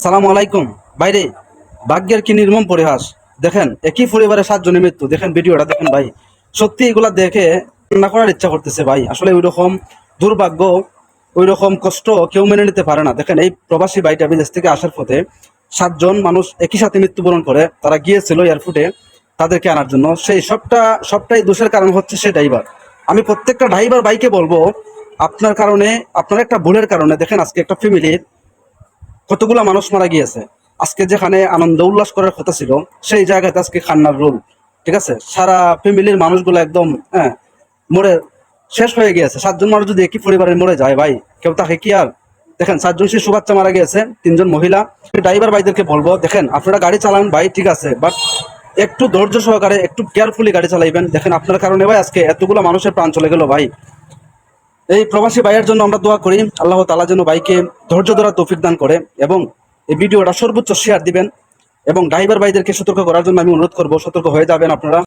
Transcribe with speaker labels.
Speaker 1: সালামু আলাইকুম। বাইরে ভাগ্যের কি নির্মম পরিহাস। দেখেন একই পরিবারে 7 জনের মৃত্যু। দেখেন ভিডিওটা দেখেন ভাই, সত্যি এগুলা দেখে কান্না করার ইচ্ছা করতেছে ভাই। আসলে ওই রকম দুর্ভাগ্য, ওই রকম কষ্ট কেউ মেনে নিতে পারে না। দেখেন এই প্রবাসী ভাইটা বিদেশ থেকে আসার পথে 7 জন মানুষ একই সাথে মৃত্যুবরণ করে। তারা গিয়েছিল এয়ারপোর্টে তাদেরকে আনার জন্য। সেই সবটাই দোষের কারণ হচ্ছে সে ড্রাইভার। আমি প্রত্যেকটা ড্রাইভার ভাইকে বলবো, আপনার কারণে, আপনার একটা ভুলের কারণে দেখেন আজকে একটা ফ্যামিলির কতগুলা মানুষ মারা গিয়েছে। আজকে যেখানে আনন্দ উল্লাস করার কথা ছিল সেই জায়গাতে আজকে খান্নার রোল, ঠিক আছে, সারা ফ্যামিলির মানুষগুলো একদম মরে শেষ হয়ে গিয়েছে। 7 জন মানুষ যদি একই পরিবারের মরে যায় ভাই, কেউ তাকে কি আর। দেখেন 7 জন শিশু বাচ্চা মারা গিয়েছে, 3 জন মহিলা। ড্রাইভার ভাইদেরকে বলবো, দেখেন আপনারা গাড়ি চালান ভাই, ঠিক আছে, বাট একটু ধৈর্য সহকারে একটু কেয়ারফুলি গাড়ি চালাইবেন। দেখেন আপনার কারণে ভাই আজকে এতগুলো মানুষের প্রাণ চলে গেল ভাই। এই প্রবাসী ভাইয়ের জন্য আমরা দোয়া করি, আল্লাহ তাআলা যেন ভাইকে ধৈর্য ধরার তৌফিক দান করে। এবং এই ভিডিওটা সর্বোচ্চ শেয়ার দিবেন এবং ড্রাইভার ভাইদেরকে সতর্ক করার জন্য আমি অনুরোধ করব, সতর্ক হয়ে যাবেন আপনারা।